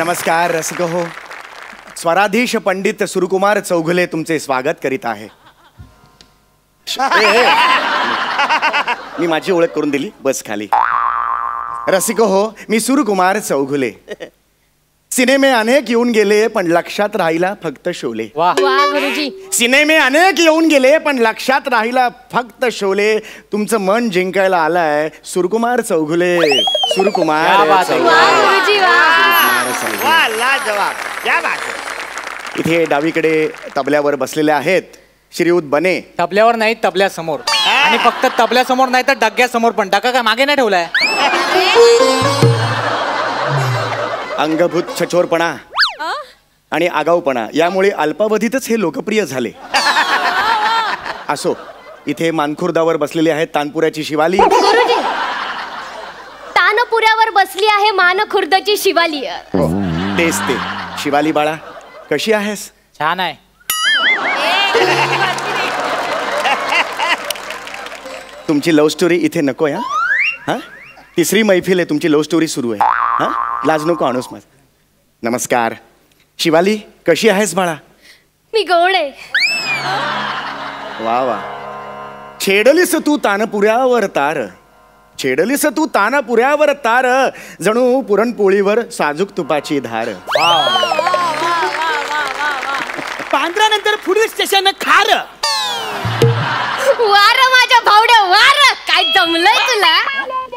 नमस्कार रसिक हो. स्वराधीश पंडित सुरकुमार चौघुले तुमचे स्वागत करीत आहे. मी माझी ओळख करून दिली, बस खाली. रसिक हो, मी सुरकुमार चौघुले. सिनेमे अनेक येऊन गेले पण लक्षात राहिला फक्त शोले. वाह गुरुजी. सिनेमे अनेक येऊन गेले पण लक्षात राहिला फक्त शोले. तुमचं मन जिंकायला आलाय सुरकुमार चौघुले. सुरकुमार गुरुजी वाह, लाजवाब, क्या बात है. इथे डावीकडे तबल्यावर बसलेले आहेत श्रीयुत बने. तबल्यावर नाही, तबल्यासमोर. आणि फक्त तबल्यासमोर नाही तर डग्यासमोर पण. डगा काय मागे नाही ठेवलाय. अंगभूत छछोरपणा आणि आगाऊपणा यामुळे अल्पावधीतच हे लोकप्रिय झाले. असो, इथे मानखुर्दावर बसलेली आहेत तानपुऱ्याची शिवाली. गुरुजी, तानपुऱ्यावर बसली आहे मानखुर्दची शिवाली. तेच ते. शिवाली बाळा, कशी आहेस? छान आहे. तुमची लव्ह स्टोरी इथे नको आहे. हा, तिसरी मैफिल आहे, तुमची लव्ह स्टोरी सुरू आहे. हा, लाज नको आणूस माझ. नमस्कार शिवाली, कशी आहेस बाळा? मी गोड आहे. वा वा. छेडलीस तू तानपुऱ्यावर तार, छेडलीस तू तानपुऱ्यावर तार, जणू पुरणपोळीवर साजूक तुपाची धार. पांढऱ्यानंतर पुढील स्टेशन खार. वार माझ्या भावड्या वार, काय जमलंय तुला?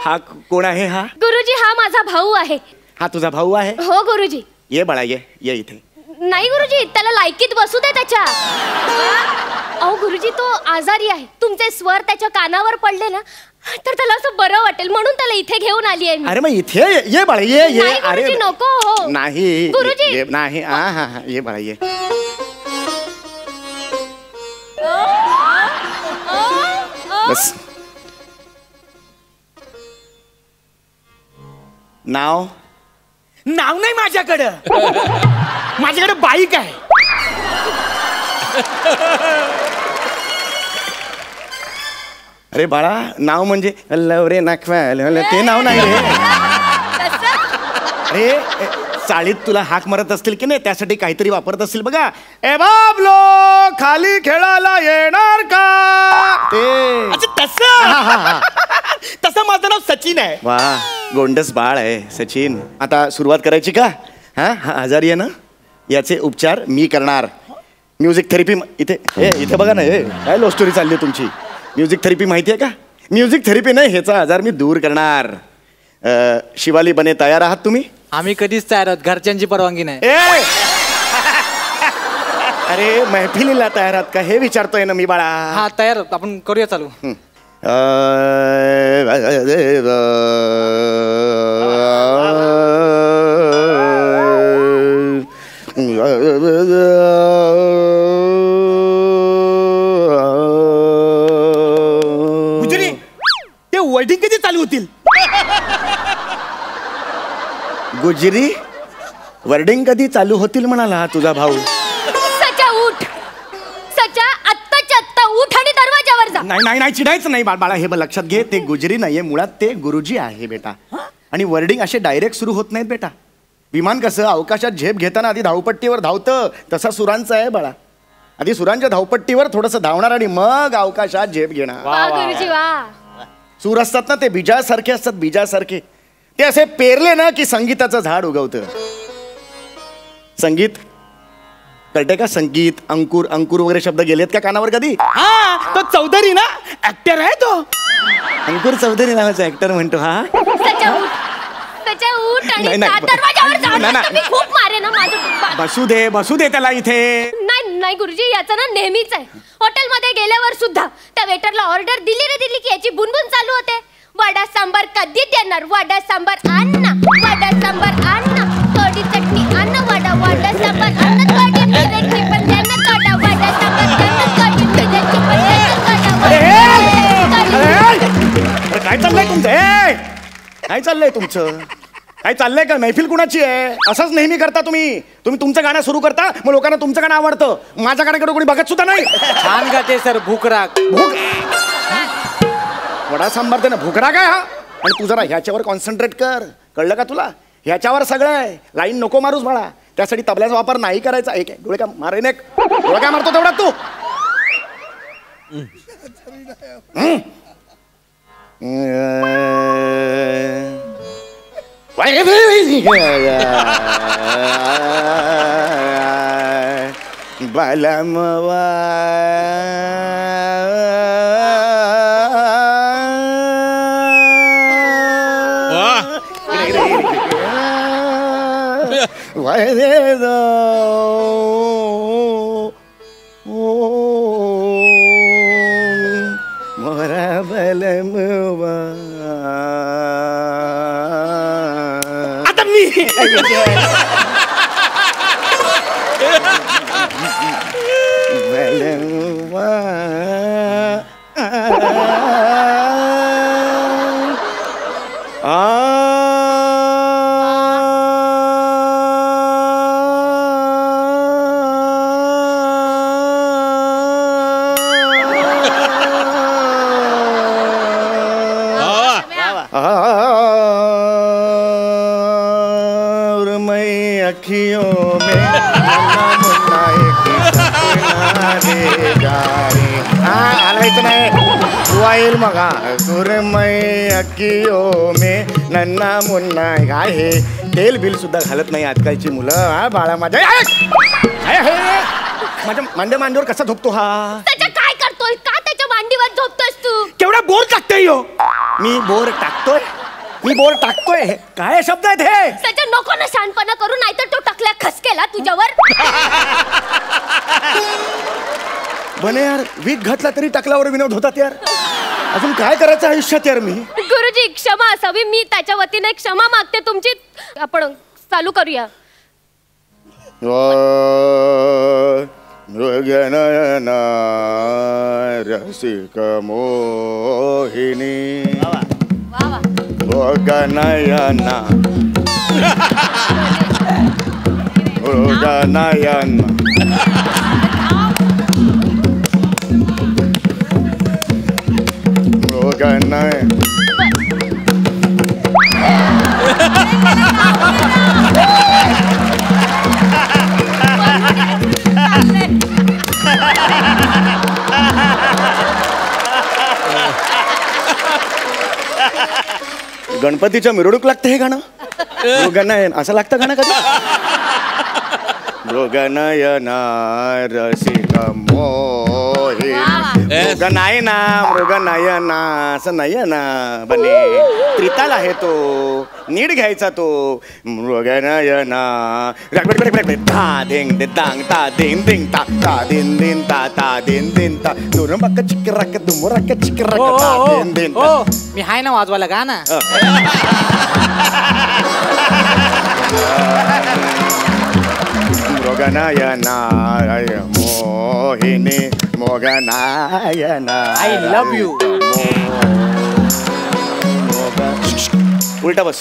हा कोण आहे? हा गुरुजी, हा माझा भाऊ आहे. हा तुझा भाऊ आहे? हो गुरुजी. ये बाळा, ये ये इथे. नाही गुरुजी, त्याला लायकीत बसू दे त्याच्या. अहो गुरुजी, तो आजारी आहे. तुमचे स्वर त्याच्या कानावर पडले ना तर त्याला असं बरं वाटेल, म्हणून त्याला इथे घेऊन आली आहे मी. अरे मग इथे ये बाळा, ये ये. नाही गुरुजी, नको. हो नाही गुरुजी. नाही. हा हा हा, ये बाळा ये. बस. नाव? नाव नाही माझ्याकडं. माझ्याकडे बाईक आहे. अरे बाळा, नाव म्हणजे लवरे नाखवा ते नाव नाही रे. अरे चाळीत तुला हाक मारत असतील की नाही, त्यासाठी काहीतरी वापरत असतील बघा. ए बाबलो, खाली खेळायला येणार का? ते तसं माझं नाव सचिन आहे. वा, गोंडस बाळ आहे सचिन. आता सुरुवात करायची का? हा आजारी आहे ना, याचे उपचार मी करणार. म्युझिक थेरपी इथे. इथे बघा ना, काय लव्ह स्टोरी चालली तुमची. म्युझिक थेरपी माहिती आहे का? म्युझिक थेरपी नाही, ह्याचा आजार मी दूर करणार. शिवाली बने, तयार आहात तुम्ही? आम्ही कधीच तयार आहोत, घरच्यांची परवानगी नाही. अरे मैफिलीला तयार आहात का हे विचारतोय ना मी बाळा. हा तयार आहोत, आपण करूया चालू. गुजरी, ते वर्डिंग कधी चालू होतील? गुजरी, वर्डिंग कधी चालू होतील म्हणाला तुझा भाऊ. सचा उठ, सचा आत्ताच्या आत्ता उठ आणि दरवाजावर जा. नाही नाही नाही, चिडायचं नाही बाळा. हे लक्षात घे, ते गुजरी नाहीये, मुळात ते गुरुजी आहे बेटा. आणि वर्डिंग असे डायरेक्ट सुरू होत नाहीत बेटा. विमान कसं अवकाशात झेप घेताना आधी धावपट्टीवर धावतं, तसा सुरांचं आहे बाळा. आधी सुरांच्या धावपट्टीवर थोडंसं धावणार आणि मग अवकाशात झेप घेणार. वा गुरुजी वा. सूर असतात ना, ते बीजासारखे असतात, बीजासारखे. ते असे पेरले ना की संगीताचं झाड उगवतं. संगीत कळते का? संगीत, अंकुर, अंकुर वगैरे शब्द गेलेत का कानावर कधी? हा, तो चौधरी ना, ऍक्टर आहे तो. अंकुर चौधरी नावाचा ऍक्टर म्हणतो. हा सचा उठ, सचा उठ आणि नाही, नाही. दरवाजावर जा. नाही, नाही. मी खूप मारे ना माझं. बसू दे त्याला इथे. नाही नाही गुरुजी, याचं ना नेहमीच आहे. हॉटेलमध्ये गेल्यावर सुद्धा त्या वेटरला ऑर्डर दिली की याची बुनबुन चालू होते. वडा सांबार कधी देणार? वडा सांबार आण ना, वडा सांबार आण ना, थोडी चटणी आण ना, वडा सांबार आण ना, थोडी मिरची पण द्या ना, थोडा वडा सांबार द्या ना, थोडी मिरची पण द्या ना, काय चाललंय तुमचं? काय चाललंय तुमचं? काय चाललंय का? मैफिल कुणाची आहे? असंच नेहमी करता तुम्ही. तुमचं गाणं सुरू करता, मग लोकांना तुमचं गाणं आवडतं, माझ्या गाण्याकडे कोणी बघत सुद्धा नाही. छान गाते सर. भूकराग. वडा सांबार दे ना. भुकरा काय हा? आणि तू जरा ह्याच्यावर कॉन्सन्ट्रेट कर, कळलं का तुला? ह्याच्यावर सगळं आहे. लाईन नको मारूस बाळा, त्यासाठी तबल्याचा वापर नाही करायचा. एक डोळे का मारेन, एक डोळे काय मारतो तेवढा तू. बालमवा मोरा बलमवा. आता मी बलमवा और मैं अखियों में मुन्ना मुन्ना एक सपना दे जा रे. आलायचं नाही तू येईल मग. सुरमय अखियों में नन्ना मुन्ना काय हे तेल बिल सुद्धा घालत नाही आजकालची मुलं. हा बाळा माझ्या माझ्या मांडे मांडीवर कसा झोपतो हा. त्याच्या काय करतोय, का त्याच्या मांडीवर झोपतोस तू? केवढा बोर टाकतोय ह्यो. मी बोर टाकतोय, मी बोर टाकतोय. काय शब्द आहेत हे. त्याच्या नको ना शहाणपणा करू, नाहीतर तो टकल्या खसकेला तुझ्यावर. बने यार, वीक घातला तरी टाकल्यावर विनोद होतात यार. अजून काय करायचं आयुष्यात यार. मी गुरुजी क्षमा असावी, मी त्याच्या वतीने क्षमा मागते तुमची. आपण चालू करूया. मृगनयना रसिक मोहिनी मृगनयना मृगनयना मृगनय गणपतीच्या मिरवणूक लागते हे गाणं. मृगनयन असं लागतं गाणं कधी. मृगनयना रसिक मोहिनी मृगनयना मृगनयना असं नयना बने त्रिताल आहे तो, नीट घ्यायचा तो. मृगनयना ता धिंग दे तांग ता दिन दिंग ता ता दिन दिन ता ता दिन दिन ता दुरंबक चिकरक दुमरक चिकरक ता दिन दिन ता. मी हाय ना वाजवायला गा ना. मृगनयना मोहिनी मृगनयना. I love you. उलटा बस,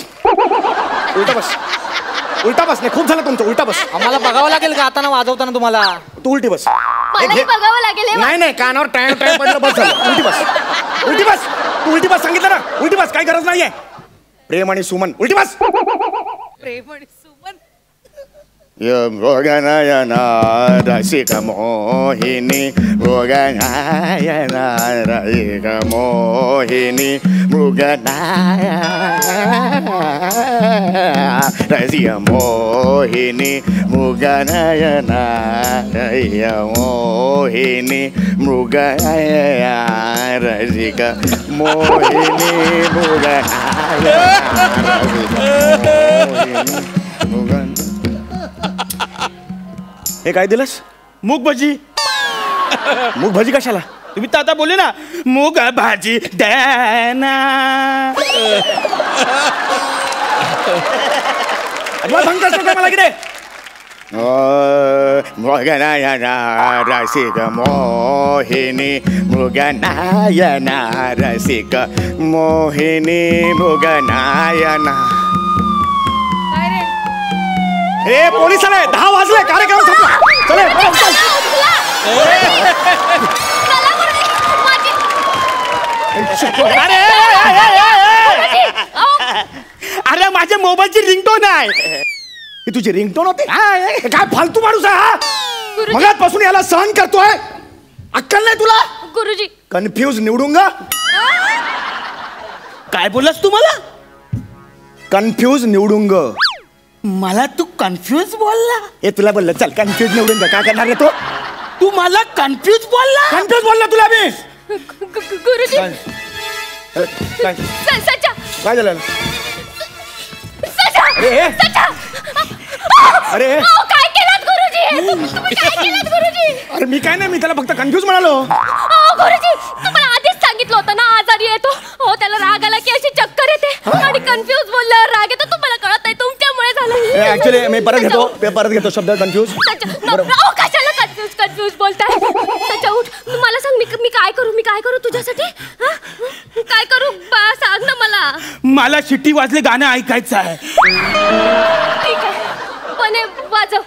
उलटा बस, उलटा बस. नाही खूप झालं तुमचं, उलटा बस. आम्हाला बघावं लागेल का आता वाजवताना तुम्हाला. तू उलटी बस. मलाही बघावं लागेल हे. नाही नाही कानावर टाइम टाइम पडलं बस झालं. उलटी बस, उलटी बस. तू उलटी बस सांगितलं ना, उलटी बस. काही गरज नाहीये. प्रेम आणि सुमन उलटी बस. मृगनयना रसिक मोहिनी मृगनयना रसिक मोहिनी मृगनयना रसिक मोहिनी मृगनयना रसिक मोहिनी मृगनयना रसिक मोहिनी मृगनयना. हे काय दिलंस. मूग भजी. मूग भाजी कशाला. तुम्ही तर आता बोलले ना मूग भाजी द्याना. सांगतास का मला किती. मृगनयना रसिक मोहिनी मृगनयना रसिक मोहिनी मृगनयना. ए पोलीस आले, 10 वाजले, कार्यक्रम संपला. चले अरे माझ्या मोबाईलची रिंगटोन आहे. ही तुझी रिंगटोन होती? हा, काय फालतू माणूस आहे हा? गुरुजी. मगाचपासून याला सहन करतोय, अक्कल नाही तुला? गुरुजी कन्फ्यूज निवडूंगा. काय बोललास तू मला? कन्फ्यूज निवडूंग. मला तू कन्फ्यूज बोलला. हे तुला बोललं चल कन्फ्यूज निवडून काय करणार रे तो? तू मला कन्फ्यूज बोलला. कन्फ्यूज बोलला तुला मी. गुरुजी काय सचा काय झालं? सचा ए. सचा अरे काय केलं गुरुजी? तुम्ही काय केलं गुरुजी? अरे मी काय नाही, मी त्याला फक्त कन्फ्यूज म्हणालो. गुरुजी तुम्हाला आधीच सांगितलं होतं ना आजारी येतो. हो त्याला राग आला की अशी चक्कर येते आणि कन्फ्यूज बोलल्यावर राग येतो. तुम्हाला कळत नाही, तुमच्यामुळे झालं. ऍक्च्युली मी परत घेतो शब्द कन्फ्यूज. कशाला कन्फ्यूज बोलताय? सचा उठ, मला सांग मी काय करू तुझ्यासाठी? हा? काय करू सांग ना मला. मला शिट्टी वाजले गाणं ऐकायचं आहे. ठीक आहे पण हे वाजव.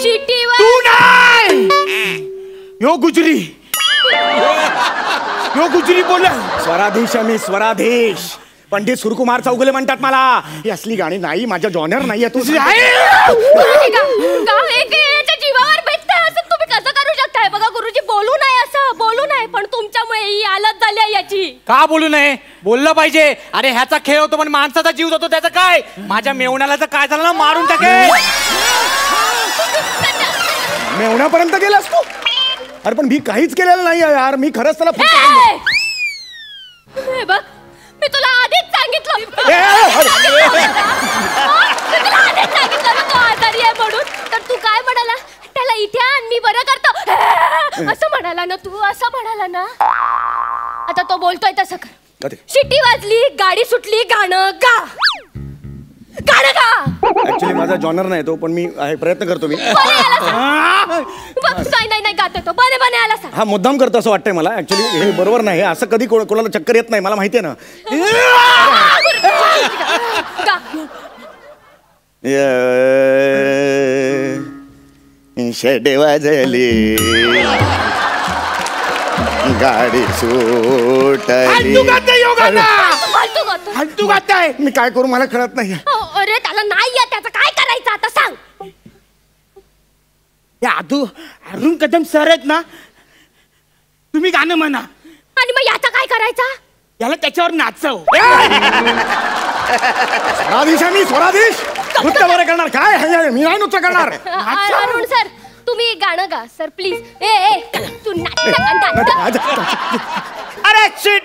शिटी तू नाही. यो गुजरी बोला. स्वराधीश मी स्वराधीश. पंडित सुरकुमार चौगुले म्हणतात मला. ही असली गाणी नाही, माझ्या जॉनर नाहीये. तू जीवावर बेतताय असं तुम्ही कसं करू शकताय? बघा गुरुजी बोलू नये, असं बोलू नये, पण तुमच्यामुळे ही हालत झाली आहे याची. का बोलू नये? बोललं पाहिजे. अरे ह्याचा खेळ होतो पण माणसाचा जीव जातो त्याचं काय? माझ्या मेवण्याला तर काय झालं ना, मारून टाकेल. मेवण्यापर्यंत गेलास तू? अरे पण मी काहीच केलेलं नाही यार. मी खरंच त्याला हे बघ मी तुला आधीच सांगितलं. मी तुला आधीच सांगितलं ना तो आजारी आहे म्हणून. तर तू काय म्हणाला? त्याला इथे आण मी बरं करतो असं म्हणाला ना तू, असं म्हणाला ना. आता तो बोलतोय तसं कर. शिट्टी वाजली, गाडी सुटली, गाणं गा. गाणं गा. ऍक्च्युली माझा जॉनर नाही तो, पण मी प्रयत्न करतो. मी नाही गातो तो. बने आला सांग. हा मुद्दाम करतो असं वाटतंय मला. ऍक्च्युली हे बरोबर नाही. असं कधी कोणाला चक्कर येत नाही, मला माहितीये ना. शेडे वाजली, गाडी सुटली. तू गाताय. मी काय करू मला कळत नाही. अरे त्याला नाही येत, त्याचं काय करायचं आता सांग. या अरुण कदम सर आहेत ना, तुम्ही गाणं म्हणा आणि मग याचा काय करायचा? याला त्याच्यावर नाचव. स्वराधीश आहे मी, स्वराधीश. नृत्य बरं करणार काय? मी नाही नृत्य करणार. अरुण सर तुम्ही गाणं गा सर प्लीज. ए तू नाच. अरे शिट